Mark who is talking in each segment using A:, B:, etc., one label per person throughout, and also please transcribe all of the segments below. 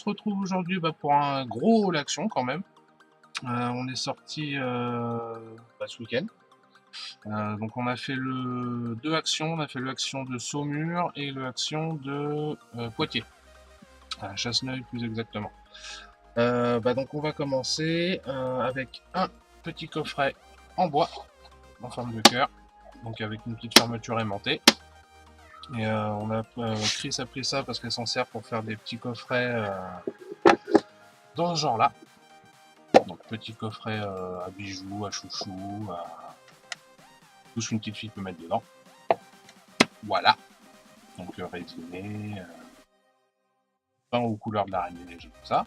A: se retrouve aujourd'hui pour un gros haul action quand même. On est sorti ce week-end. Donc on a fait deux actions, on a fait l'action de Saumur et l'action de Poitiers, à Chasseneuil plus exactement. Donc on va commencer avec un petit coffret en bois, en forme de cœur, donc avec une petite fermeture aimantée. Et Chris a pris ça parce qu'elle s'en sert pour faire des petits coffrets dans ce genre-là. Donc petit coffret à bijoux, à chouchou, à tout ce qu'une petite fille peut mettre dedans. Voilà. Donc résiné, peint aux couleurs de l'araignée neige et tout ça.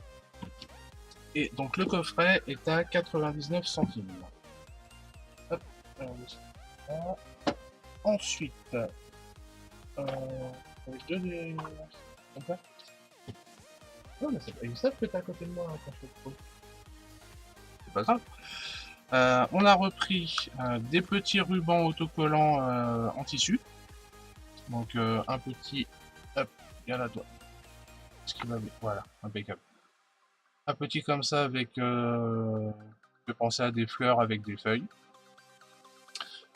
A: Et donc le coffret est à 99 centimes. Hop, ensuite, avec deux des... Comme ça. Non mais ils savent que t'es à côté de moi quand je fais le truc. C'est pas grave. On a repris des petits rubans autocollants en tissu. Donc un petit... Hop, viens là toi. Ce qui va bien. Voilà, impeccable. Un petit comme ça avec... je peux penser à des fleurs avec des feuilles.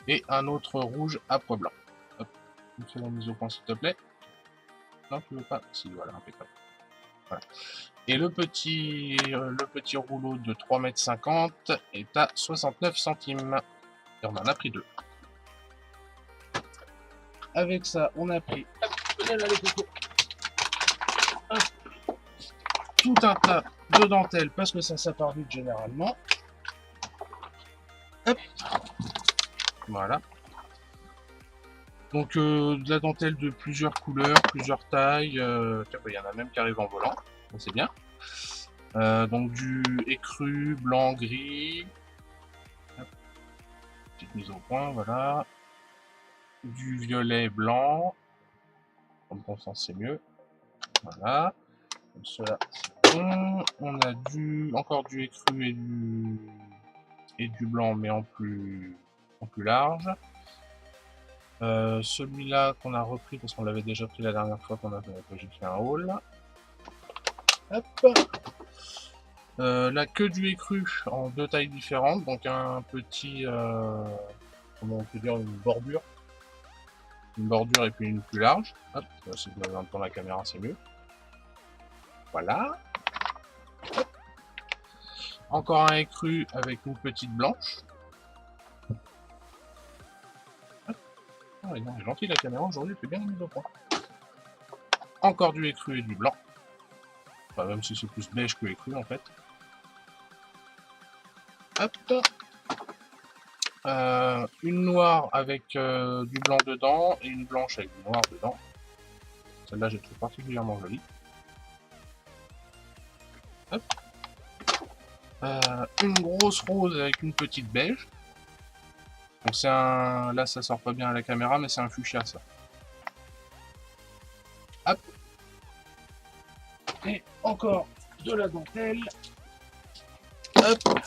A: Et un autre rouge à pois blanc. Hop, tu me fais la mise au point s'il te plaît. Non, tu veux pas? Si, voilà, impeccable. Voilà. Et le petit rouleau de 3,50 m est à 69 centimes. Et on en a pris deux. Avec ça, on a pris tout un tas de dentelles parce que ça part vite généralement. Hop. Voilà. Donc de la dentelle de plusieurs couleurs, plusieurs tailles. Il y en a même qui arrivent en volant. C'est bien. Donc du écru, blanc, gris. Hop. Petite mise au point, voilà. Du violet, blanc. Dans le bon sens, c'est mieux. Voilà. Comme cela, c'est bon. On a encore du écru et du blanc, mais en plus large. Celui-là qu'on a repris parce qu'on l'avait déjà pris la dernière fois que j'ai fait un haul. Hop. La queue du écru en deux tailles différentes, donc un petit, comment on peut dire, une bordure et puis une plus large. Hop, dans la caméra c'est mieux. Voilà. Hop. Encore un écru avec une petite blanche. Hop. Oh, il est gentil la caméra aujourd'hui, il fait bien la mise au point. Encore du écru et du blanc. Enfin, même si c'est plus beige que écru en fait. Hop. Une noire avec du blanc dedans et une blanche avec du noir dedans. Celle-là, j'ai trouvé particulièrement jolie. Hop. Une grosse rose avec une petite beige. Donc c'est un... Là, ça sort pas bien à la caméra, mais c'est un fuchsia, ça. Hop. Et encore de la dentelle. Hop.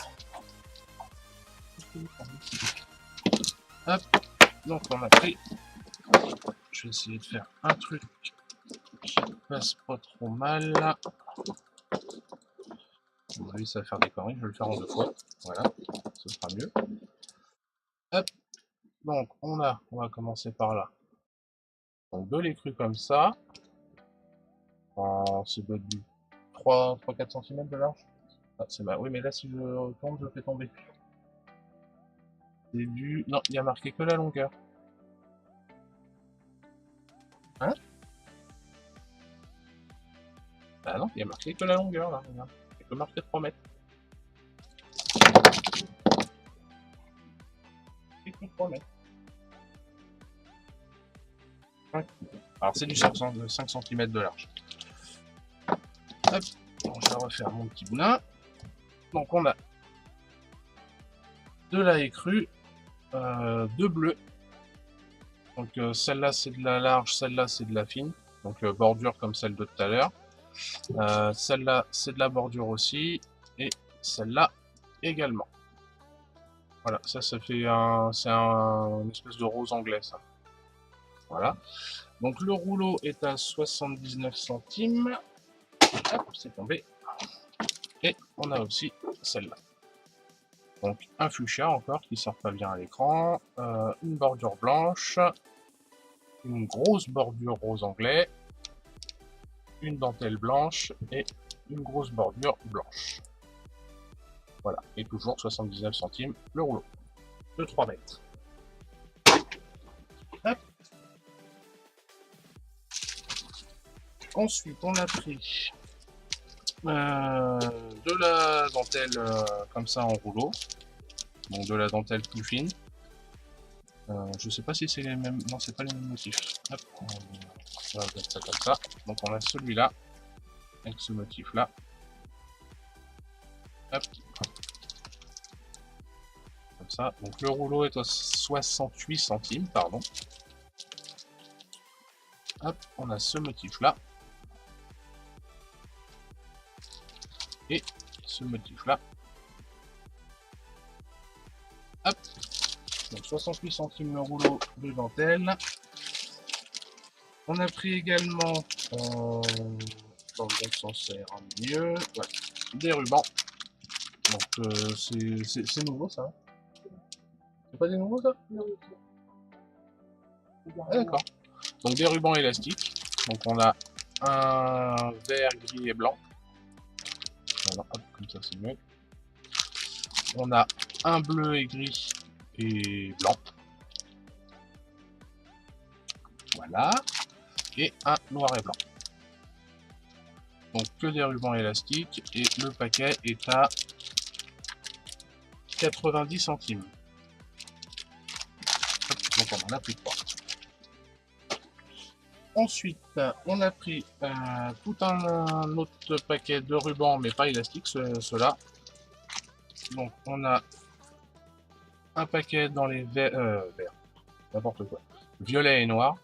A: Hop. Donc on a pris... Je vais essayer de faire un truc qui passe pas trop mal. Oui, ça va faire des conneries, je vais le faire en deux fois. Voilà, ce sera mieux. Hop. Donc on va commencer par là. Donc de l'écru comme ça. C'est du 3-4 cm de large. Ah, c'est mal. Oui, mais là si je tombe, je fais tomber. C'est du... Non, il y a marqué que la longueur. Hein? Bah non, il y a marqué que la longueur là. Il y a que marqué 3 mètres. C'est que 3 mètres. Ouais. Alors c'est du 5 cm de large. Hop, bon, je vais refaire mon petit boulin. Donc on a de la écrue, de bleu. Donc celle-là c'est de la large, celle-là c'est de la fine. Donc bordure comme celle de tout à l'heure. Celle-là c'est de la bordure aussi. Et celle-là également. Voilà, ça fait une espèce de rose anglais ça. Voilà. Donc le rouleau est à 79 centimes. Hop, c'est tombé. Et on a aussi celle-là. Donc un fuchsia encore qui sort pas bien à l'écran, une bordure blanche, une grosse bordure rose anglais, une dentelle blanche et une grosse bordure blanche. Voilà, et toujours 79 centimes le rouleau de 3 mètres. Hop. Ensuite, on a pris de la dentelle comme ça en rouleau, donc de la dentelle plus fine. Je sais pas si c'est les mêmes, non c'est pas les mêmes motifs. Hop, on va mettre ça comme ça. Donc on a celui-là avec ce motif là. Hop. Comme ça. Donc le rouleau est à 68 centimes, pardon. Hop, on a ce motif là. Et ce motif là. Hop. Donc 68 centimes le rouleau de dentelle. On a pris également, dans le bon sens ça ira mieux, ouais, des rubans. Donc c'est nouveau ça. C'est pas des nouveaux ça? Ah, d'accord. Donc des rubans élastiques. Donc on a un vert, gris et blanc. Voilà, hop, comme ça c'est mieux. On a un bleu et gris et blanc. Voilà. Et un noir et blanc. Donc que des rubans élastiques et le paquet est à 90 centimes. Donc on en a pris 3. Ensuite, on a pris tout un autre paquet de rubans, mais pas élastiques, ceux-là. Donc on a un paquet dans les verts, n'importe quoi, violet et noir,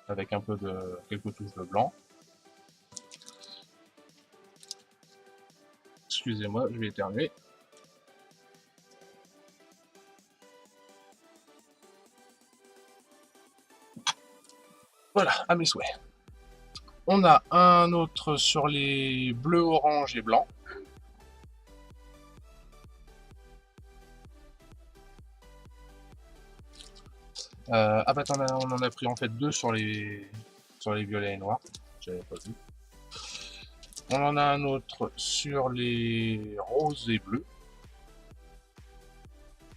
A: avec un peu de quelques touches de blanc. Excusez-moi, je vais éternuer. Voilà, à mes souhaits. On a un autre sur les bleus, orange et blanc. Ah bah on en a pris en fait 2 sur les violets et noirs. J'avais pas vu. On en a un autre sur les roses et bleus.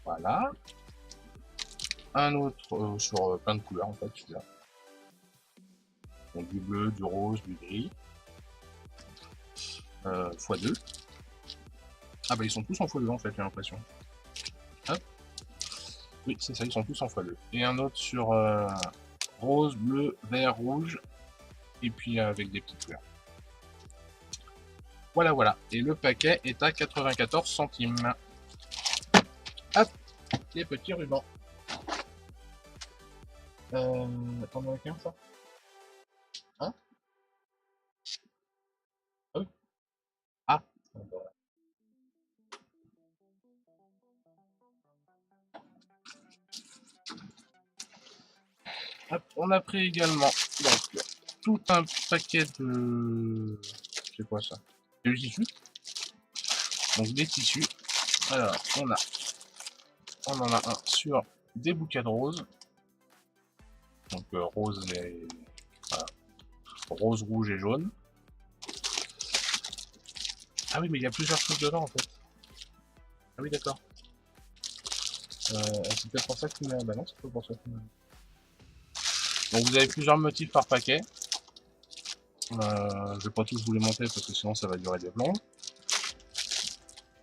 A: Voilà. Un autre sur plein de couleurs en fait, celui-là. Donc du bleu, du rose, du gris. x2. Ah bah ils sont tous en x2 en fait, j'ai l'impression. Hop. Oui, c'est ça, ils sont tous en x2. Et un autre sur rose, bleu, vert, rouge. Et puis avec des petites fleurs. Voilà, voilà. Et le paquet est à 94 centimes. Hop, les petits rubans. T'en as qu'un, ça? Hein? Ah oui. Ah. Hop, on a pris également donc, tout un paquet de... C'est quoi ça? Du tissu. Donc des tissus. Alors, on en a un sur des bouquets de roses. Donc rose et... Voilà. Rose, rouge et jaune. Ah oui, mais il y a plusieurs choses dedans en fait. Ah oui, d'accord. C'est peut-être pour ça qu'il m'a... Bah non, c'est pas pour ça qu'il m'a... Donc vous avez plusieurs motifs par paquet. Je vais pas tous vous les montrer parce que sinon ça va durer des plombs.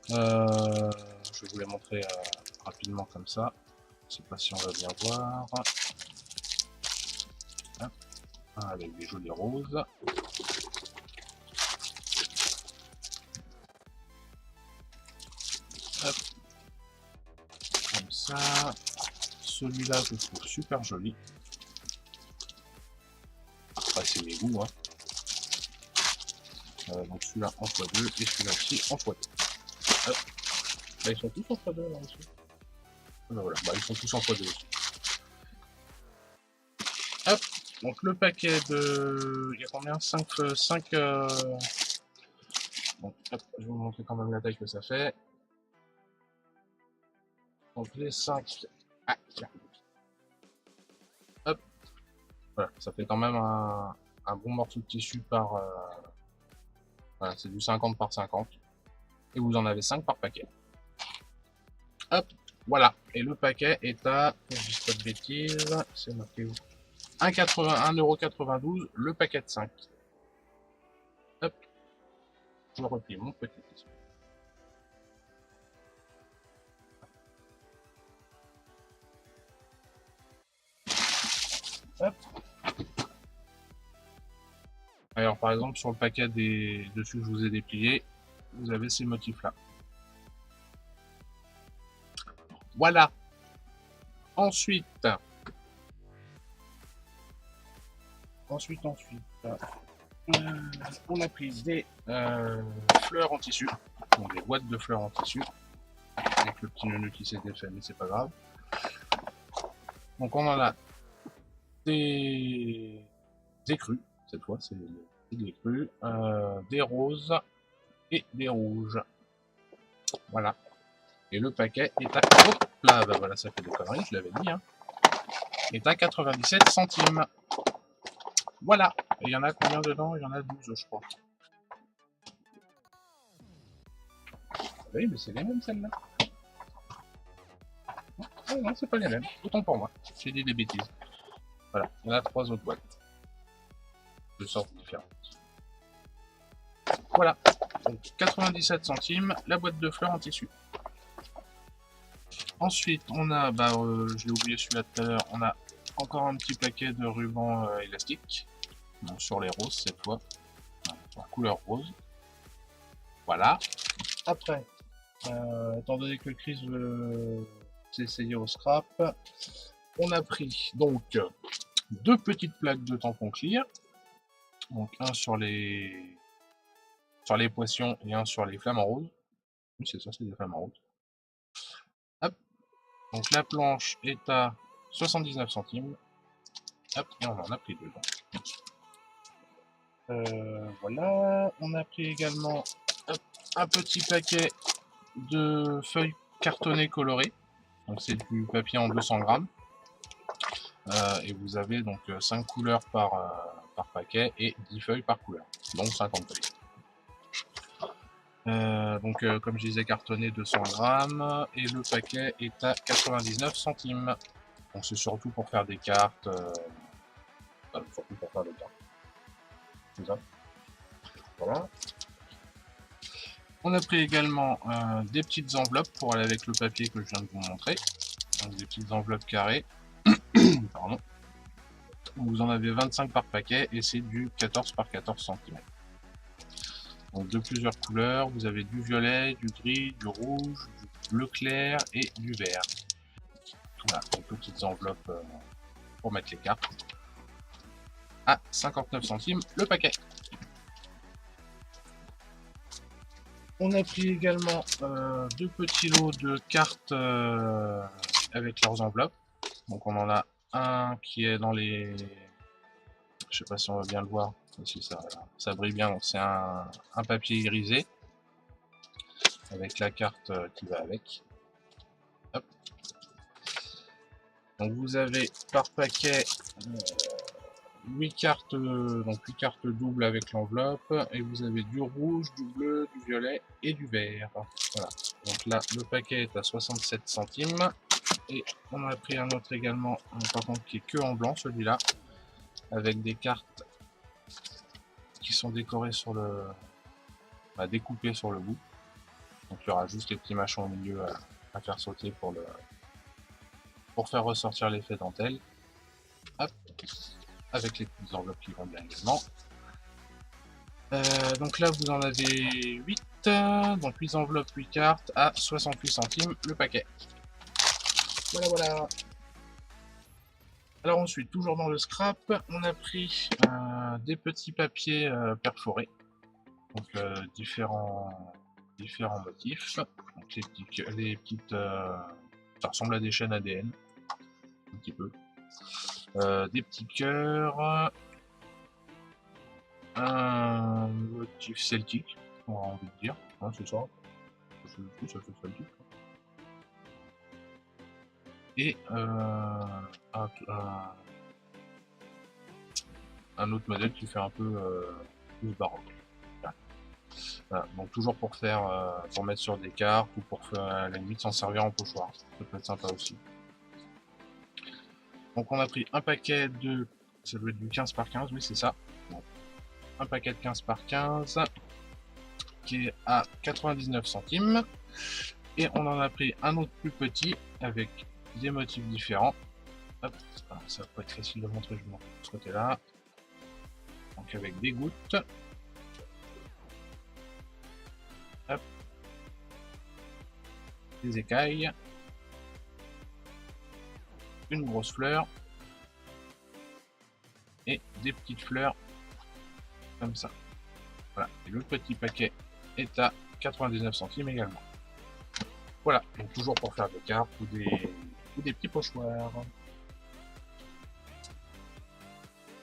A: Je vais vous les montrer rapidement comme ça. Je sais pas si on va bien voir. Hop. Avec des jolies roses. Hop. Comme ça. Celui-là je trouve super joli. Après c'est mes goûts. Hein. Donc celui-là en x2 et celui-là aussi en x2. Hop. Bah, ils sont tous en x2 là aussi. Voilà, bah, ils sont tous en x2 aussi. Hop, donc le paquet de... Il y a combien? 5 Donc, hop, je vais vous montrer quand même la taille que ça fait. Donc les 5. Ah, tiens. Hop. Voilà, ça fait quand même un bon morceau de tissu par... voilà, c'est du 50 par 50. Et vous en avez 5 par paquet. Hop, voilà. Et le paquet est à... Je dis pas de bêtises. C'est marqué où? 1,92 € le paquet de 5. Hop. Je replie mon petit tissu. Hop. Alors par exemple sur le paquet des dessus que je vous ai déplié, vous avez ces motifs là. Voilà. Ensuite, on a pris des fleurs en tissu, donc des boîtes de fleurs en tissu, avec le petit nœud qui s'est défait, mais c'est pas grave. Donc on en a des crus, cette fois c'est des crus, des roses et des rouges. Voilà. Et le paquet est à... Hop là, bah voilà, ça fait des conneries, je l'avais dit, hein. Est à 97 centimes. Voilà. Et il y en a combien dedans? Il y en a 12, je crois. Oui, mais c'est les mêmes, celles-là. Non, non, c'est pas les mêmes. Autant pour moi. J'ai dit des bêtises. Voilà. Il y en a 3 autres boîtes. De sortes différentes. Voilà. Donc, 97 centimes, la boîte de fleurs en tissu. Ensuite, on a, je l'ai oublié celui-là tout à l'heure, on a encore un petit paquet de rubans élastiques. Donc, sur les roses cette fois. En couleur rose. Voilà. Après, étant donné que Chris veut s'essayer au scrap, on a pris donc 2 petites plaques de tampons clear. Donc un sur les poissons et un sur les flamants roses. Oui, c'est ça, c'est des flamants roses. Hop. Donc la planche est à 79 centimes. Hop, et on en a pris 2. Voilà. On a pris également un petit paquet de feuilles cartonnées colorées. Donc c'est du papier en 200 grammes. Et vous avez donc 5 couleurs par paquet et 10 feuilles par couleur. Donc 50 feuilles. Comme je disais, cartonné 200 grammes et le paquet est à 99 centimes. Donc c'est surtout pour faire des cartes. Surtout pour faire des cartes. C'est ça. Voilà. On a pris également des petites enveloppes pour aller avec le papier que je viens de vous montrer. Donc des petites enveloppes carrées. Pardon. Vous en avez 25 par paquet et c'est du 14 par 14 cm. Donc de plusieurs couleurs, vous avez du violet, du gris, du rouge, du bleu clair et du vert. Voilà, des petites enveloppes pour mettre les cartes. À 59 centimes le paquet. On a pris également 2 petits lots de cartes avec leurs enveloppes. Donc on en a un qui est dans les... Je sais pas si on va bien le voir, si ça brille bien. C'est un papier irisé avec la carte qui va avec. Hop. Donc vous avez par paquet 8 cartes, donc 8 cartes doubles avec l'enveloppe, et vous avez du rouge, du bleu, du violet et du vert. Voilà. Donc là, le paquet est à 67 centimes. Et on a pris un autre également, par contre qui est que en blanc, celui-là, avec des cartes qui sont décorées sur le... découpées sur le bout. Donc il y aura juste les petits machins au milieu à faire sauter pour faire ressortir l'effet dentelle. Hop. Avec les petites enveloppes qui vont bien également. Donc là vous en avez 8, donc 8 enveloppes, 8 cartes à 68 centimes le paquet. Voilà, voilà. Alors ensuite, toujours dans le scrap, on a pris des petits papiers perforés, donc différents motifs. Donc les petites, ça ressemble à des chaînes ADN, un petit peu. Des petits cœurs, un motif celtique, on a envie de dire, hein, c'est ça. Ça fait ça le titre. Et un autre modèle qui fait un peu plus baroque. Voilà. Donc toujours pour faire, pour mettre sur des cartes ou pour faire, à la limite s'en servir en pochoir. Ça peut être sympa aussi. Donc on a pris un paquet de, ça doit être du 15 par 15, oui c'est ça. Bon. Un paquet de 15 par 15 qui est à 99 centimes. Et on en a pris un autre plus petit avec des motifs différents. Hop, ça va pas être facile de montrer, je vous montre de ce côté-là. Donc avec des gouttes. Hop. Des écailles. Une grosse fleur. Et des petites fleurs comme ça. Voilà, et le petit paquet est à 99 centimes également. Voilà, donc toujours pour faire des cartes ou des petits pochoirs.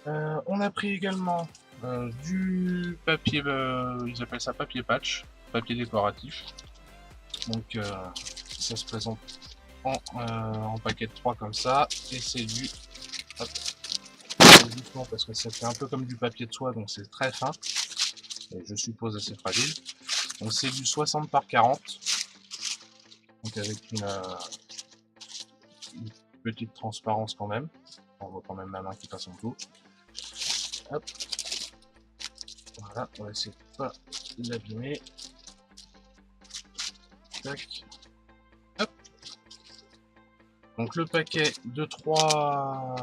A: On a pris également du papier, ils appellent ça papier patch, papier décoratif. Donc ça se présente en paquet de 3 comme ça, et c'est du... Hop, doucement parce que ça fait un peu comme du papier de soie, donc c'est très fin, et je suppose assez fragile. Donc c'est du 60 par 40, donc avec une petite transparence quand même. On voit quand même ma main qui passe en dessous. Hop. Voilà, on va essayer de pas l'abîmer. Tac. Hop. Donc le paquet de 3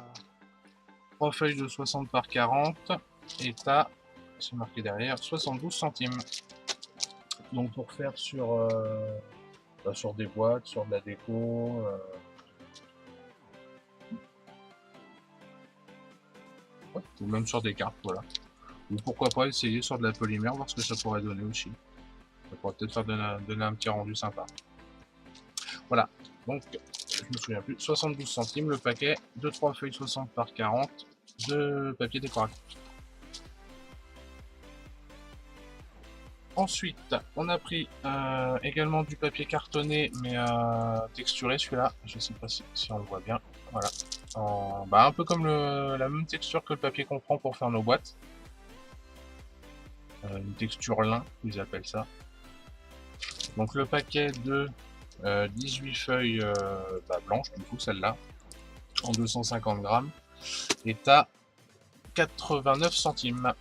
A: feuilles de 60 par 40 est à, c'est marqué derrière, 72 centimes. Donc pour faire sur, sur des boîtes, sur de la déco, ou même sur des cartes, voilà. Ou pourquoi pas essayer sur de la polymère, voir ce que ça pourrait donner aussi. Ça pourrait peut-être faire donner un petit rendu sympa. Voilà, donc je me souviens plus, 72 centimes le paquet de 3 feuilles 60 par 40 de papier décoratif. Ensuite, on a pris également du papier cartonné, mais texturé celui-là. Je sais pas si on le voit bien. Voilà. Un peu comme la même texture que le papier qu'on prend pour faire nos boîtes. Une texture lin, ils appellent ça. Donc le paquet de 18 feuilles blanches, du coup celle-là, en 250 grammes, est à 89 centimes.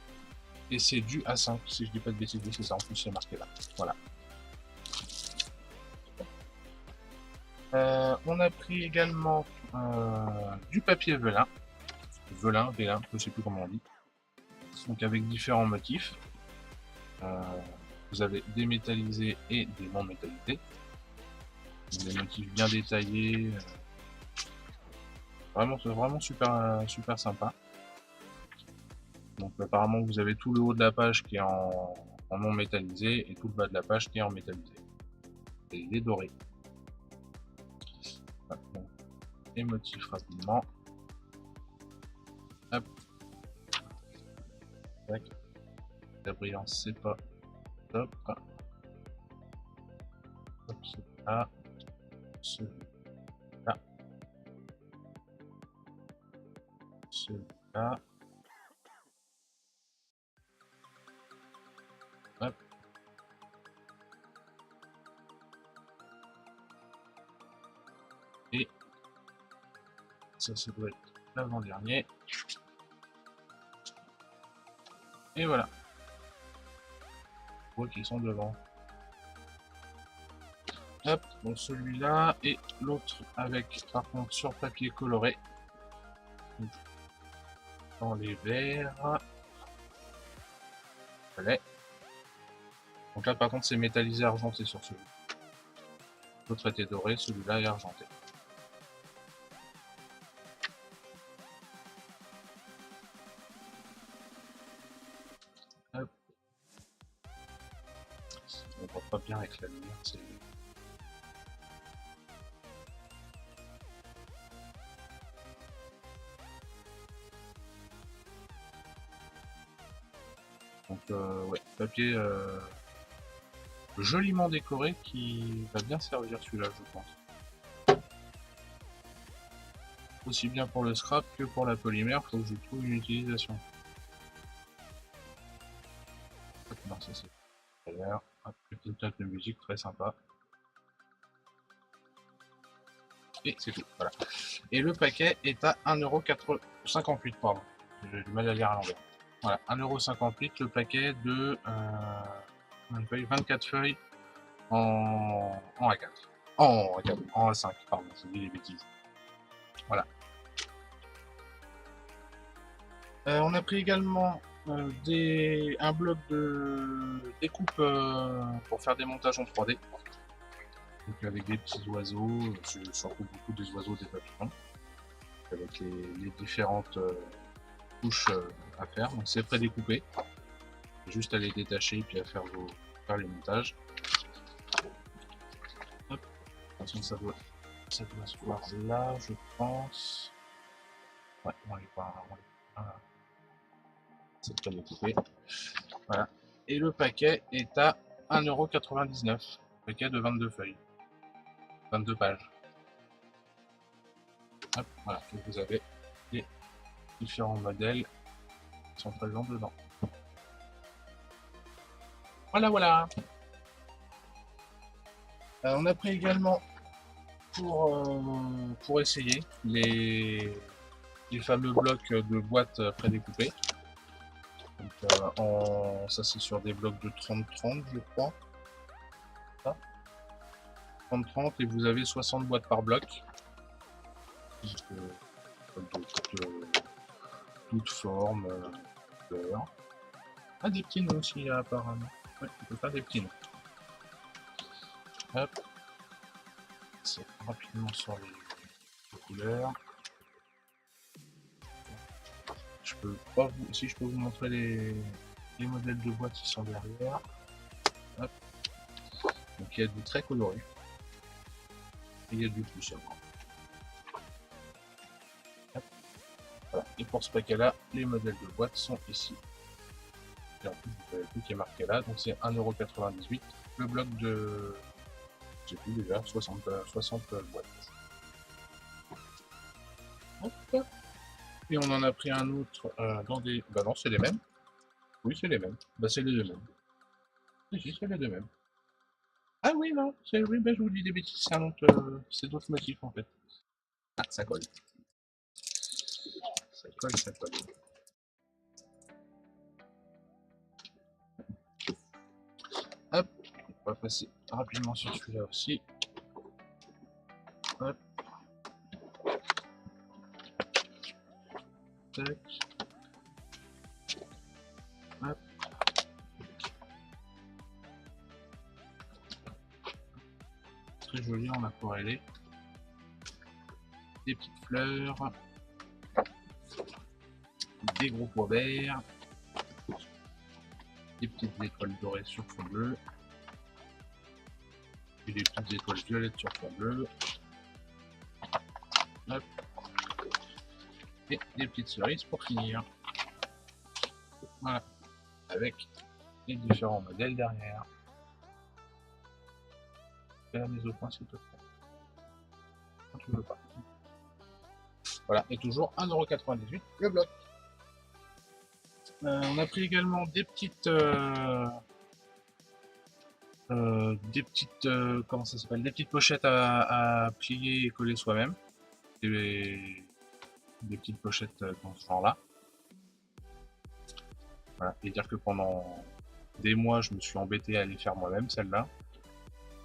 A: Et c'est du A5, si je dis pas de bêtises, c'est ça, en plus c'est marqué là. Voilà. On a pris également du papier vélin, vélin, je sais plus comment on dit. Donc avec différents motifs. Vous avez des métallisés et des non métallisés. Des motifs bien détaillés. C'est vraiment super, super sympa. Donc apparemment vous avez tout le haut de la page qui est en non métallisé et tout le bas de la page qui est en métallisé. Et il est doré. Voilà, donc, les motifs rapidement. Hop. Tac. La brillance c'est pas top. Hop, celui-là. Celui-là. Celui-là. Hop. Et ça doit être l'avant-dernier. Et voilà. Je vois qu'ils sont devant. Hop, donc celui-là et l'autre avec par contre sur papier coloré. Dans les verts. Voilà. Donc là par contre c'est métallisé argenté sur celui-là. L'autre était doré, celui-là est argenté. Hop. On voit pas bien avec la lumière, c'est... Donc ouais, papier joliment décoré qui va bien servir celui-là, je pense. Aussi bien pour le scrap que pour la polymère, faut que je trouve une utilisation. Non, ça c'est très bien. Petite note de musique très sympa. Et c'est tout, voilà. Et le paquet est à 1,58 €, pardon. J'ai du mal à lire à l'envers. Voilà, 1,58 € le paquet de 24 feuilles en A4. En A4, en A5, pardon, j'ai dit des bêtises. Voilà. On a pris également un bloc de découpe pour faire des montages en 3D. Donc avec des petits oiseaux, surtout beaucoup des oiseaux, des papillons, avec les différentes couches à faire. Donc c'est prédécoupé, juste à les détacher puis à faire les montages. Hop. De toute façon ça doit se voir là, je pense. Ouais, on est pas. C'est prédécoupé. Voilà. Et le paquet est à 1,99 €. Paquet de 22 feuilles. 22 pages. Hop, voilà, donc vous avez les différents modèles qui sont présents dedans. Voilà, voilà. On a pris également pour essayer les fameux blocs de boîtes prédécoupées. Donc, ça c'est sur des blocs de 30-30 je crois. 30-30 et vous avez 60 boîtes par bloc. Toutes formes, couleurs. Ah, des petits noms aussi apparemment. Ouais, on peut faire des petits noms. Hop. C'est rapidement sur les couleurs. Je peux pas vous, si je peux vous montrer les modèles de boîtes qui sont derrière. Hop. Donc il y a du très coloré. Et il y a du plus sobre. Voilà. Et pour ce paquet là, les modèles de boîtes sont ici. Et en plus, vous avez tout qui est marqué là, donc c'est 1,98 €. Le bloc de, je sais plus déjà, 60 boîtes. Hop. Et on en a pris un autre dans des. Bah non, c'est les mêmes. Oui, c'est les mêmes. Bah c'est les deux mêmes. Si, c'est les deux mêmes. Ah oui, non, oui, bah, je vous dis des bêtises, c'est d'autres motifs en fait. Ah, ça colle. Ça colle, ça colle. Hop, on va passer rapidement sur celui-là aussi. Hop. Tac. Hop. Très joli en aquarellé. Des petites fleurs. Des gros pois verts. Des petites étoiles dorées sur fond bleu. Et des petites étoiles violettes sur fond bleu. Hop. Et des petites cerises pour finir. Voilà. Avec les différents modèles derrière. Fais la mise au point s'il te plaît. Non, tu veux pas. Voilà, et toujours 1,98 € le bloc. On a pris également des petites comment ça s'appelle, des petites pochettes à plier et coller soi-même. Des petites pochettes dans ce genre là. Voilà, et dire que pendant des mois je me suis embêté à les faire moi-même celles-là.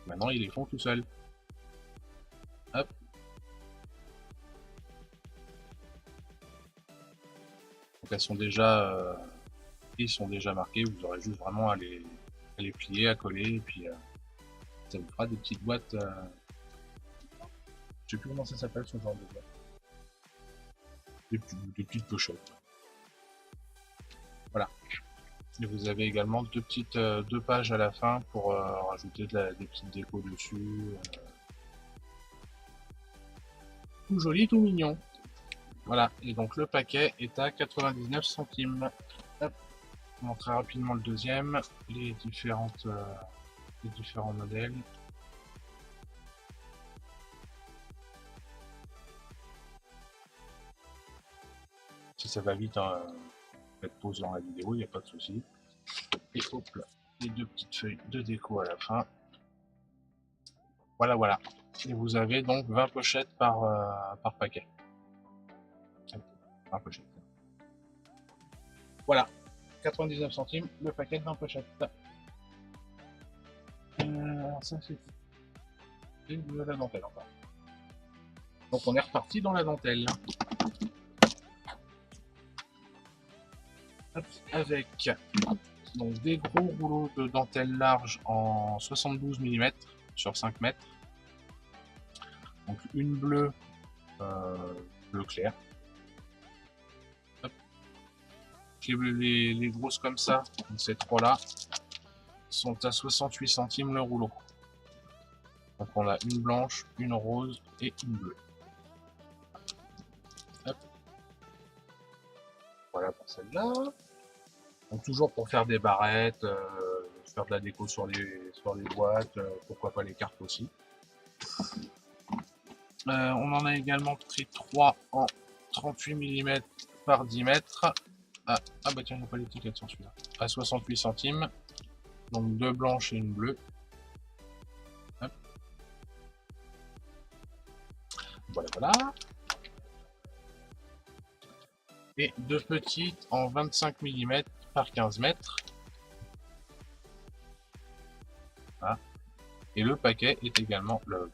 A: Maintenant ils les font tout seuls. Hop. Donc elles sont déjà ils sont déjà marqués, vous aurez juste vraiment à les plier, à coller, et puis ça vous fera des petites boîtes. Je sais plus comment ça s'appelle ce genre de boîte. Des petites pochettes. Voilà. Et vous avez également deux pages à la fin pour rajouter des petites décos dessus. Tout joli, tout mignon. Voilà, et donc le paquet est à 99 centimes. Hop. On montre très rapidement le deuxième, les différentes les différents modèles. Si ça va vite, hein, faites pause dans la vidéo, il n'y a pas de souci. Et hop là, les deux petites feuilles de déco à la fin. Voilà, voilà. Et vous avez donc 20 pochettes par paquet. 20 pochettes. Voilà, 99 centimes le paquet de 20 pochettes. Alors ça c'est de la dentelle encore. Donc on est reparti dans la dentelle. Hop, avec donc des gros rouleaux de dentelle large en 72 mm sur 5 mètres. Donc une bleue, bleu clair. Hop. Les grosses comme ça, donc ces trois là, sont à 68 centimes le rouleau. Donc on a une blanche, une rose et une bleue. Hop. Voilà pour celle-là. Donc toujours pour faire des barrettes, faire de la déco sur les boîtes, pourquoi pas les cartes aussi. On en a également pris 3 en 38 mm par 10 mètres. Ah bah tiens, il n'y a pas l'étiquette sur celui-là. À 68 centimes. Donc deux blanches et une bleue. Hop. Voilà, voilà. Et deux petites en 25 mm par 15 mètres. Voilà. Et le paquet est également, le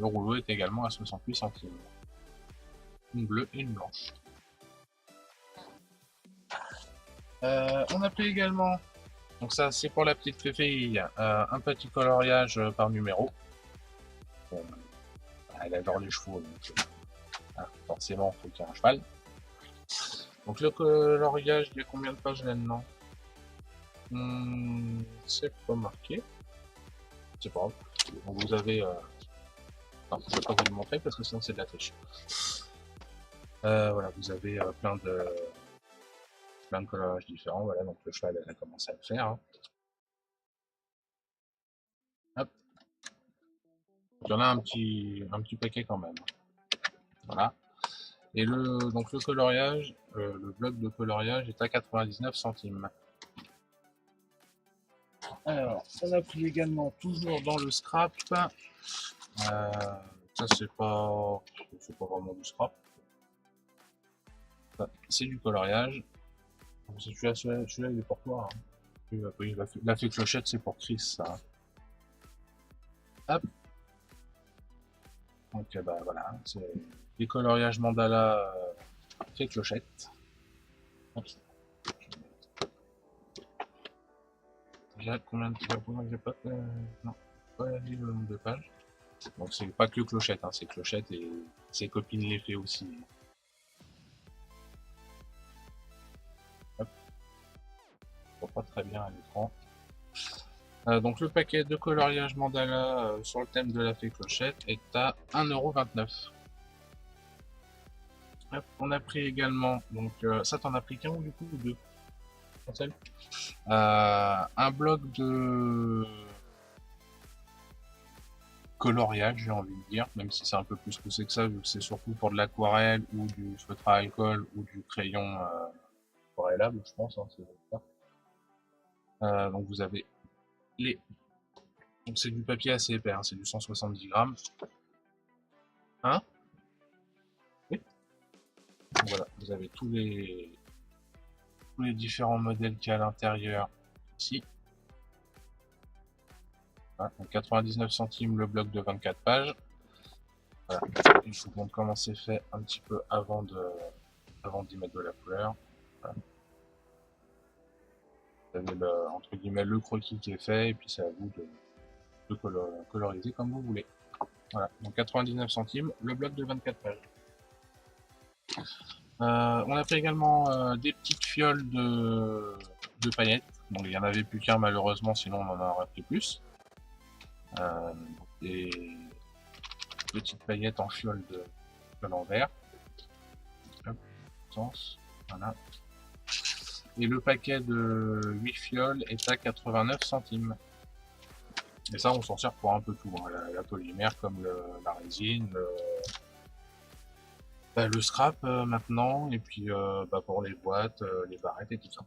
A: rouleau est également à 68 centimes. Une bleue et une blanche. On a pris également, donc ça c'est pour la petite fille, un petit coloriage par numéro. Elle adore les chevaux, donc forcément il faut qu'il y ait un cheval. Donc le coloriage, il y a combien de pages là-dedans? C'est pas marqué. C'est pas grave. Donc vous avez... Non, je ne vais pas vous le montrer parce que sinon c'est de la triche. Voilà, vous avez plein de coloriages différents. Voilà, donc le cheval elle a commencé à le faire. Hein. Hop. Il y en a un petit paquet quand même. Voilà. Et donc le coloriage, le bloc de coloriage est à 99 centimes. Alors, on a pris également toujours dans le scrap. Ça c'est pas vraiment du scrap. C'est du coloriage. Celui-là il est pour toi. Hein. La fée clochette c'est pour Chris ça. Hop. Donc bah voilà, c'est des coloriages mandala fée clochette. Hop. Déjà combien j'ai pas non, pas vu le nombre de pages. Donc c'est pas que clochette, hein, c'est clochette et ses copines les fées aussi. Hop. On voit pas très bien à l'écran. Donc le paquet de coloriage mandala sur le thème de la fée clochette est à 1,29 €. On a pris également, donc ça t'en as pris qu'un ou du coup ou deux? Un bloc de coloriage, j'ai envie de dire, même si c'est un peu plus poussé que ça, vu que c'est surtout pour de l'aquarelle ou du feutre à alcool ou du crayon aquarellable, je pense, hein, c'est ça. Donc vous avez les... Donc c'est du papier assez épais, hein, c'est du 170 grammes. Hein? Oui. Donc voilà, vous avez tous les différents modèles qu'il y a à l'intérieur ici. Voilà, donc 99 centimes le bloc de 24 pages. Voilà. Et je vous montre comment c'est fait un petit peu avant d'y mettre de la couleur. Voilà. Vous avez entre guillemets le croquis qui est fait et puis c'est à vous de coloriser comme vous voulez. Voilà, donc 99 centimes le bloc de 24 pages. On a fait également des petites fioles de paillettes. Donc il n'y en avait plus qu'un malheureusement, sinon on en aurait pris plus. Des petites paillettes en fiole en verre. Hop, sens, voilà. Et le paquet de 8 fioles est à 89 centimes. Et ça, on s'en sert pour un peu tout, hein. La polymère comme la résine, le scrap maintenant, et puis pour les boîtes, les barrettes et tout ça.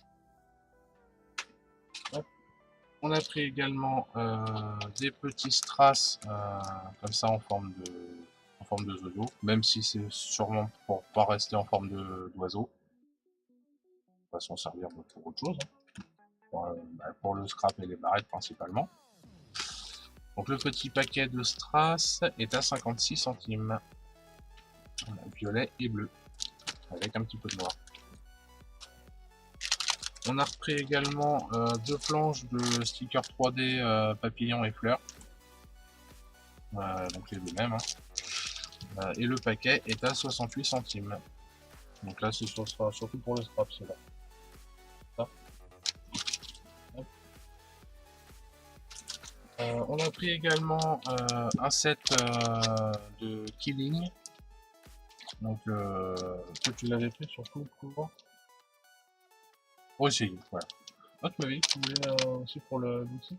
A: Hop. On a pris également des petits strass comme ça en forme de zozo, même si c'est sûrement pour pas rester en forme d'oiseau. On va s'en servir pour autre chose, hein. Pour le scrap et les barrettes principalement. Donc le petit paquet de strass est à 56 centimes. Violet et bleu, avec un petit peu de noir. On a repris également deux planches de stickers 3D papillons et fleurs. Donc les deux mêmes. Hein. Et le paquet est à 68 centimes. Donc là, ce sera surtout pour le scrap, cela. On a pris également un set de Killing. Donc, toi, tu l'avais pris surtout pour essayer, voilà. Ah, tu m'avais dit que tu voulais aussi pour l'outil?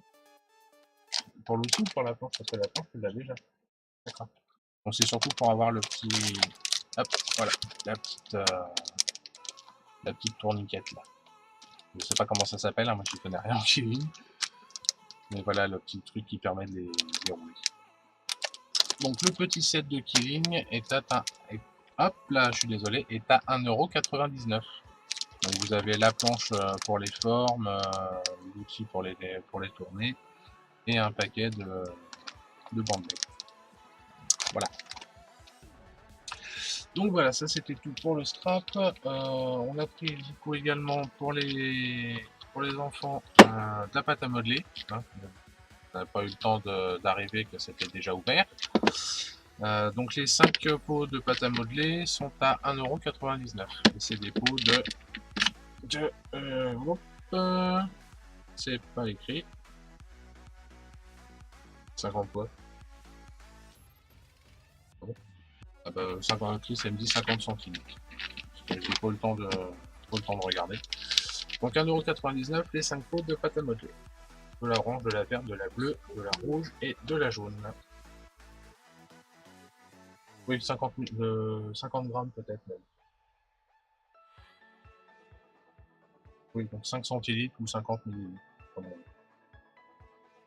A: Pour l'outil ou pour la planche? Parce que la planche, tu l'as déjà. D'accord. Donc, c'est surtout pour avoir le petit... Hop, voilà, la petite tourniquette, là. Je sais pas comment ça s'appelle, hein, moi je connais rien en Killing. Mais voilà, le petit truc qui permet de les rouler. Donc, le petit set de Killing est à... Hop là, je suis désolé, est à 1,99 €. Donc vous avez la planche pour les formes, l'outil pour les tourner, et un paquet de bandelettes. Voilà. Donc voilà, ça c'était tout pour le scrap. On a pris du coup également pour les enfants de la pâte à modeler. Hein. On n'a pas eu le temps d'arriver, que c'était déjà ouvert. Donc les 5 pots de pâte à modeler sont à 1,99 €. Et c'est des pots c'est pas écrit. 50 pots. Ah bah, 50 litres, ça me dit 50 centilitres. J'ai pas le temps de regarder. Donc 1,99 € les 5 pots de pâte à modeler. De la orange, de la verte, de la bleue, de la rouge et de la jaune. Oui, 50 grammes peut-être même. Oui, donc 5 centilitres ou 50 millilitres.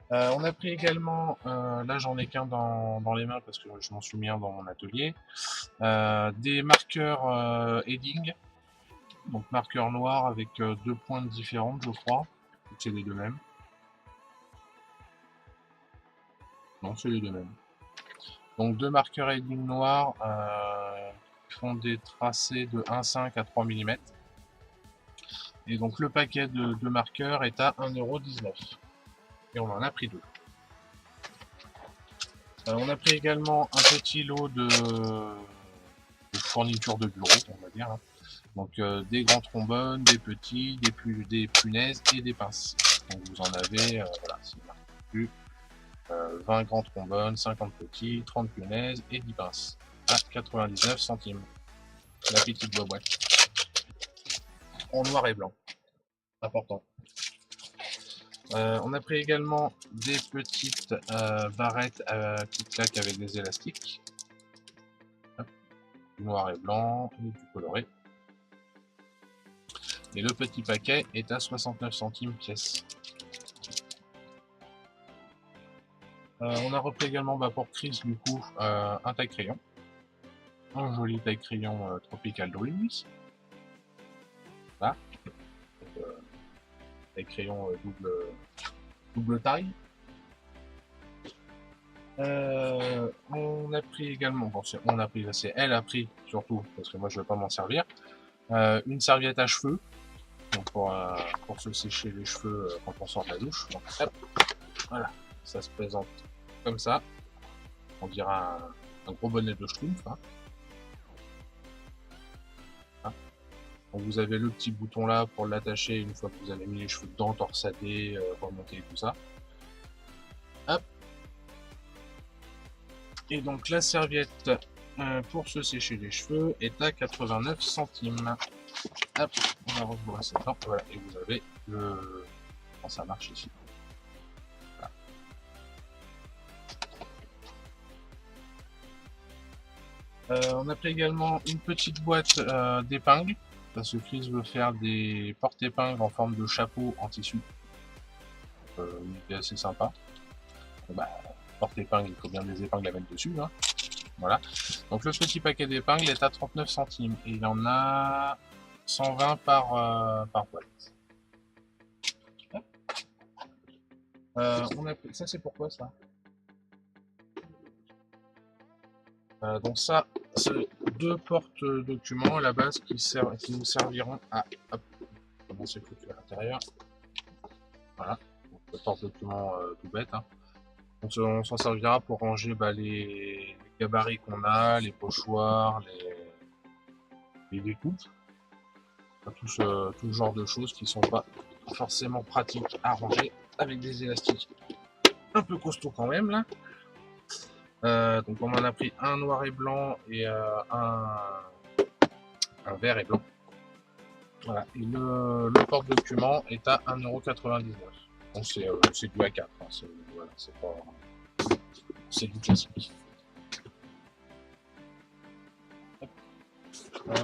A: On a pris également, là j'en ai qu'un dans les mains parce que je m'en suis mis un dans mon atelier, des marqueurs Edding, donc marqueurs noirs avec deux pointes différentes, je crois. C'est les deux mêmes. Non, c'est les deux mêmes. Donc deux marqueurs Edding noirs qui font des tracés de 1,5 à 3 mm. Et donc le paquet de marqueurs est à 1,19 €. Et on en a pris deux. On a pris également un petit lot de fourniture de bureau, on va dire. Hein. Donc des grands trombones, des petits, des punaises et des pinces. Donc vous en avez, voilà, c'est marqué dessus, 20 grands trombones, 50 petits, 30 punaises et 10 pinces. À 99 centimes. La petite boîte. En noir et blanc. Important. On a pris également des petites barrettes qui claquent avec des élastiques. Hop. Du noir et blanc et du coloré. Et le petit paquet est à 69 centimes pièce. On a repris également pour Chris du coup un taille-crayon. Un joli taille-crayon Tropical Dreams. Voilà. Taille-crayon double taille. On a pris également, bon, elle a pris surtout, parce que moi je ne vais pas m'en servir, une serviette à cheveux, donc pour se sécher les cheveux quand on sort de la douche. Donc, hop, voilà, ça se présente comme ça, on dirait un gros bonnet de schtroumpf. Hein. Hein. Donc vous avez le petit bouton là pour l'attacher une fois que vous avez mis les cheveux dedans, torsadés, remontés, tout ça. Hop. Et donc la serviette pour se sécher les cheveux est à 89 centimes. Hop, on va rebrosser dedans, voilà, et vous avez le... Comment ça marche ici. Voilà. On a pris également une petite boîte d'épingles, parce que Chris veut faire des porte-épingles en forme de chapeau en tissu. Une idée assez sympa. Bah, porte-épingles, il faut bien des épingles à mettre dessus. Hein. Voilà. Donc le petit paquet d'épingles est à 39 centimes. Et il y en a 120 par boîte. Ça c'est pourquoi ça? Donc ça, c'est deux porte-documents à la base qui nous serviront à... Hop, comment c'est foutu à l'intérieur. Voilà, le porte-document tout bête. Hein. On s'en servira pour ranger les gabarits qu'on a, les pochoirs, les découpes. Tout ce genre de choses qui sont pas forcément pratiques à ranger avec des élastiques un peu costauds quand même là. Donc on en a pris un noir et blanc et un vert et blanc. Voilà. Et le porte-document est à 1,99 €. Donc c'est du A4. Hein. Voilà, c'est du classique.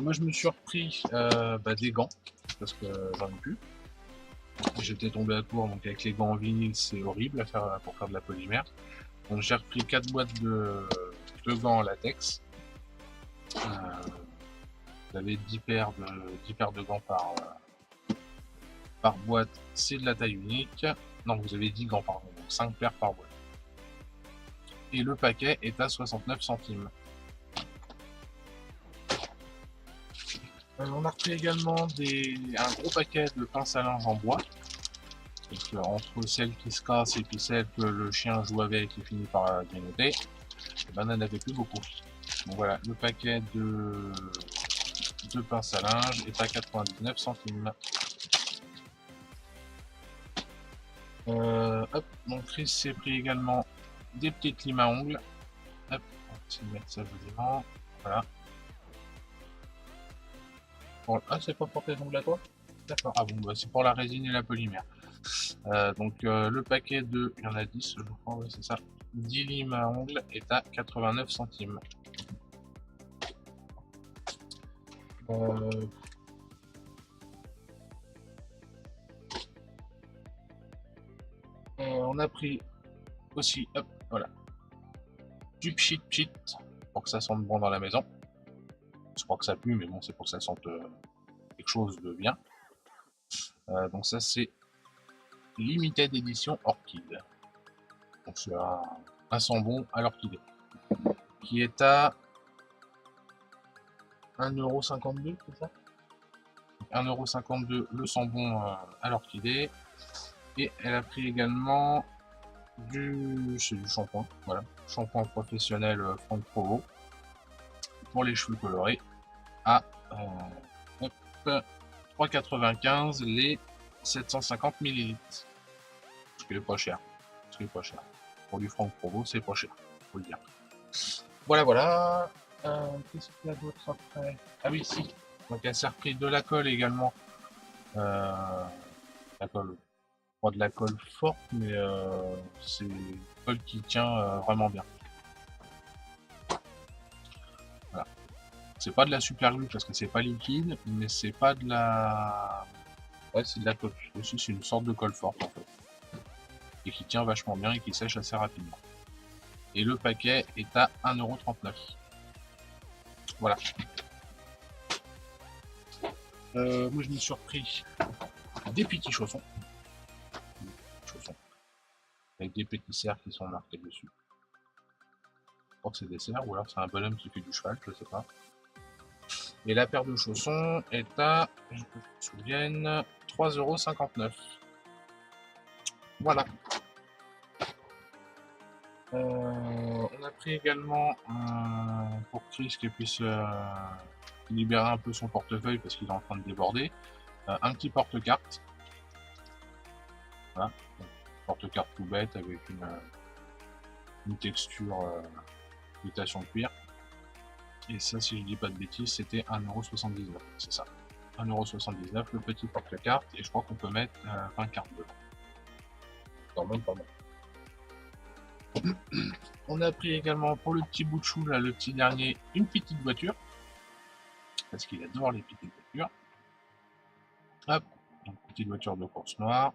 A: Moi je me suis repris des gants parce que j'en ai plus. J'étais tombé à court, donc avec les gants en vinyle c'est horrible à faire pour faire de la polymère. Donc j'ai repris 4 boîtes de gants en latex. Vous avez 10 paires de gants par boîte, c'est de la taille unique. Non, vous avez 10 gants pardon, donc 5 paires par boîte. Et le paquet est à 69 centimes. On a repris également un gros paquet de pinces à linge en bois. Donc, entre celles qui se cassent et puis celles que le chien joue avec et finit par grignoter, on n'en avait plus beaucoup. Donc voilà, le paquet de pinces à linge est à 99 centimes. Hop, donc Chris s'est pris également des petites limes à ongles. Hop, on va essayer de mettre ça joliment. Voilà. Ah, c'est pas pour tes ongles à toi? D'accord. Ah bon, bah, c'est pour la résine et la polymère. Donc le paquet de, il y en a 10 je crois, ouais, c'est ça. 10 limes à ongles est à 89 centimes. On a pris aussi, hop, voilà, du pchit pchit pour que ça sente bon dans la maison. Je crois que ça pue, mais bon, c'est pour que ça sente quelque chose de bien. Donc ça c'est Limited Edition Orchid. Donc c'est un sambon à l'orchidée qui est à 1,52 €, c'est ça? 1,52 € le sambon à l'orchidée. Et elle a pris également du shampoing, voilà, shampoing professionnel Franck Provo pour les cheveux colorés à 3,95 € les 750 ml. Ce qui est pas cher. Ce qui est pas cher. Pour du Franck Provo, c'est pas cher, faut le dire. Voilà, voilà. Qu'est-ce qu'il y a d'autre après? Ah oui, si. Donc elle s'est repris de la colle également. La colle, pas de la colle forte, mais c'est une colle qui tient vraiment bien. Voilà. C'est pas de la super glue parce que c'est pas liquide, mais c'est pas de la... Ouais, c'est de la colle. Aussi, c'est une sorte de colle forte en fait. Et qui tient vachement bien et qui sèche assez rapidement. Et le paquet est à 1,39 €. Voilà. Moi je me suis repris des petits chaussons. Avec des petits cerfs qui sont marqués dessus. Je crois que c'est des cerfs ou alors c'est un bonhomme qui fait du cheval, je sais pas. Et la paire de chaussons est à, je me souvienne, 3,59 €. Voilà. On a pris également pour Chris qui puisse libérer un peu son portefeuille parce qu'il est en train de déborder, un petit porte-carte. Voilà, porte-carte tout bête avec une texture imitation cuir. Et ça, si je dis pas de bêtises, c'était 1,79 €, c'est ça. 1,79 € le petit porte-carte, et je crois qu'on peut mettre 20 cartes dedans. Quand même pas mal. On a pris également pour le petit bout de chou, là, le petit dernier, une petite voiture. Parce qu'il adore les petites voitures. Hop, une petite voiture de course noire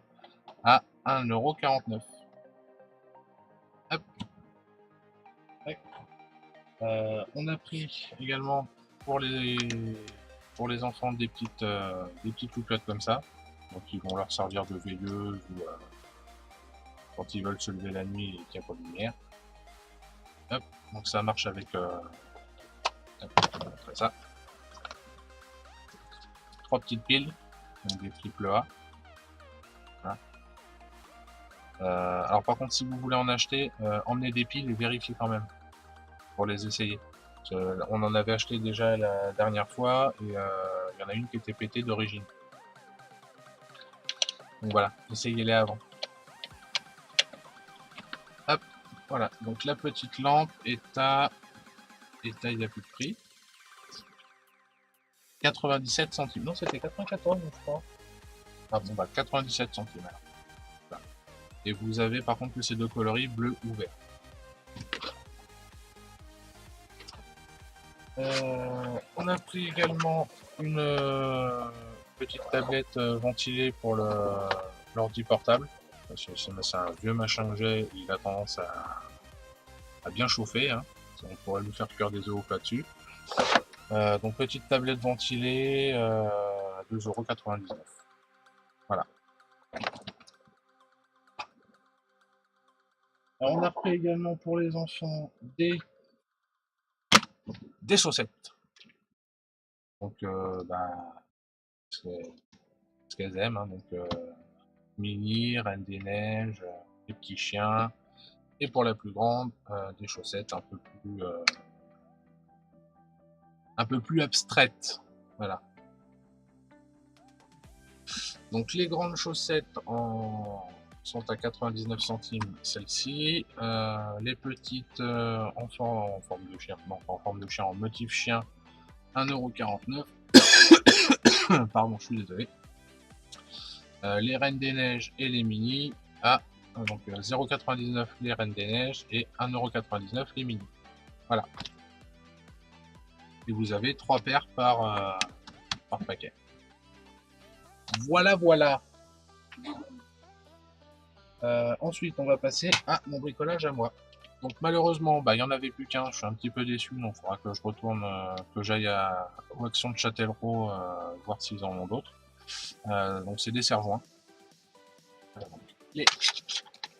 A: à 1,49 €. Hop. Ouais. On a pris également pour les enfants des petites loupettes comme ça. Donc ils vont leur servir de veilleuse ou quand ils veulent se lever la nuit et qu'il n'y a pas de lumière. Hop, donc ça marche avec ça. 3 petites piles, donc des triple A. Voilà. Alors par contre, si vous voulez en acheter, emmenez des piles et vérifiez quand même pour les essayer. On en avait acheté déjà la dernière fois et il y en a une qui était pétée d'origine. Donc voilà, essayez-les avant. Hop, voilà. Donc la petite lampe est à... il n'y a plus de prix. 97 centimes. Non, c'était 94, je crois. Ah bon, bah 97 centimes alors. Voilà. Et vous avez par contre ces deux coloris, bleu ou vert. On a pris également une petite tablette ventilée pour l'ordi portable. C'est un vieux machin que j'ai, il a tendance à bien chauffer. Hein. On pourrait lui faire cuire des œufs au plat dessus. Donc petite tablette ventilée à 2,99 €. Voilà. Alors on a pris également pour les enfants des chaussettes. Donc ce qu'elles aiment. Hein, donc Mini, Reine des Neiges, les petits chiens. Et pour la plus grande, des chaussettes un peu plus abstraites. Voilà. Donc les grandes chaussettes sont à 99 centimes, celle-ci. Les petites en forme de chien, non pas en forme de chien, en motif chien, 1,49 €. Pardon, je suis désolé. Les Reines des Neiges et les Mini à donc 0,99 € les Reines des Neiges et 1,99 € les Mini. Voilà. Et vous avez 3 paires par paquet. Voilà, voilà. Ensuite, on va passer à mon bricolage à moi. Donc malheureusement, il n'y en avait plus qu'un. Je suis un petit peu déçu, donc il faudra que je retourne, que j'aille aux actions de Châtellerault, voir s'ils en ont d'autres. Donc c'est des serre-joints.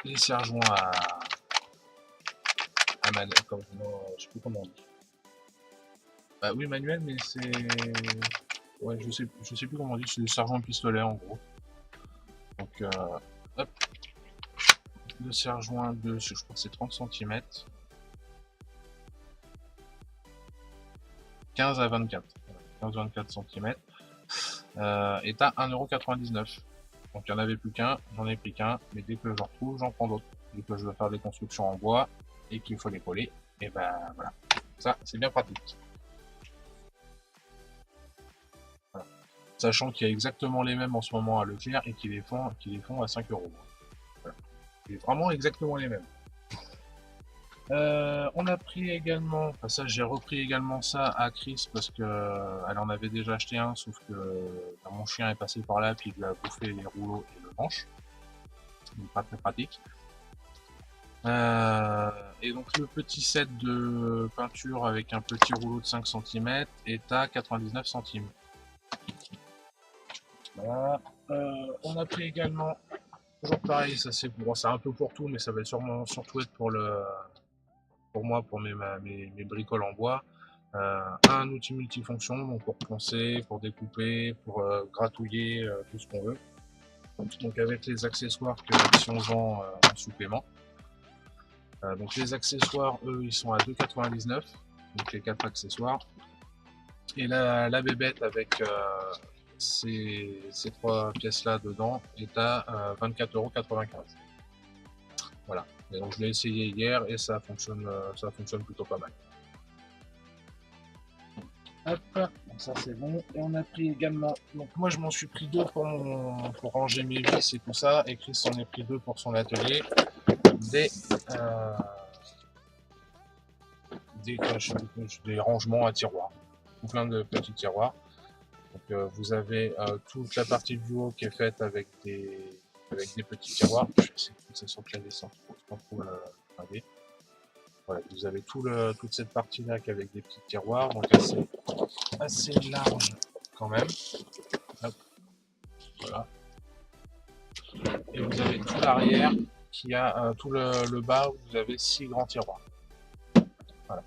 A: Les serre-joints à manette, comme je sais plus comment on dit. Bah oui, manuel, mais c'est... Ouais, je sais plus comment on dit, c'est des serre-joints pistolet en gros. Donc, hop. Le serre-joint de, je crois que c'est 30 cm. 15 à 24. 15-24 cm. Est à 1,99 €. Donc il n'y en avait plus qu'un, j'en ai pris qu'un, mais dès que j'en retrouve, j'en prends d'autres. Dès que je veux faire des constructions en bois et qu'il faut les coller, et ben voilà. Ça, c'est bien pratique. Voilà. Sachant qu'il y a exactement les mêmes en ce moment à Leclerc et qu'ils les font à 5 €. Voilà. C'est vraiment exactement les mêmes. On a pris également, enfin ça j'ai repris également ça à Chris parce que elle en avait déjà acheté un, sauf que mon chien est passé par là puis il lui a bouffé les rouleaux et le manche. Donc pas très pratique. Et donc le petit set de peinture avec un petit rouleau de 5 cm est à 99 centimes. Voilà. On a pris également, toujours pareil, ça c'est un peu pour tout, mais ça va surtout être pour moi, pour mes bricoles en bois. Un outil multifonction, donc pour poncer, pour découper, pour gratouiller, tout ce qu'on veut. Donc avec les accessoires que l'Action vend en supplément. Donc les accessoires, eux, ils sont à 2,99 €, donc les 4 accessoires. Et la bébête avec ces 3 pièces-là dedans est à 24,95 €. Voilà. Et donc je l'ai essayé hier et ça fonctionne plutôt pas mal. Hop, donc ça c'est bon. Et on a pris également, donc moi je m'en suis pris 2 pour ranger mes vis et tout ça, et Chris en a pris 2 pour son atelier. des rangements à tiroirs, tout plein de petits tiroirs. Donc vous avez toute la partie du haut qui est faite avec des petits tiroirs. Je vais essayer que ça soit clavier sans trop graver. Voilà, vous avez toute cette partie-là qui est avec des petits tiroirs, donc assez large quand même. Hop, voilà. Et vous avez tout l'arrière qui a tout le bas où vous avez 6 grands tiroirs. Voilà.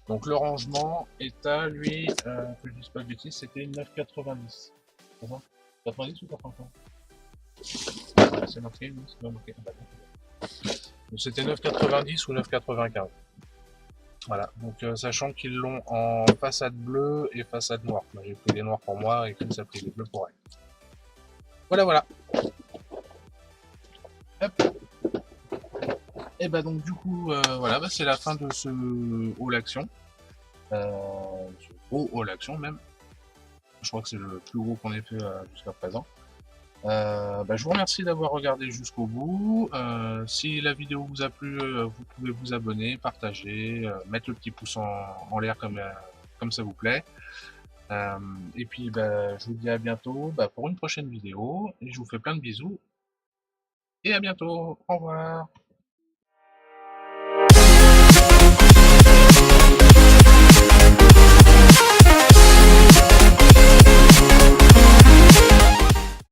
A: Donc le rangement est à lui, que je ne dise pas de bêtises, c'était 9,90. 90 ou 80? C'est marqué, oui, c'est pas marqué. Donc c'était 9,90 ou 9,95. Voilà, donc sachant qu'ils l'ont en façade bleue et façade noire. Moi j'ai pris les noirs pour moi et Chris a pris les bleus pour elle. Voilà, voilà. Hop. Et bah donc du coup, voilà, bah, c'est la fin de ce haul action. Ce gros haul action même. Je crois que c'est le plus gros qu'on ait fait jusqu'à présent. Bah, je vous remercie d'avoir regardé jusqu'au bout. Si la vidéo vous a plu, vous pouvez vous abonner, partager, mettre le petit pouce en l'air comme ça vous plaît. Et puis bah, je vous dis à bientôt pour une prochaine vidéo. Et je vous fais plein de bisous. Et à bientôt. Au revoir.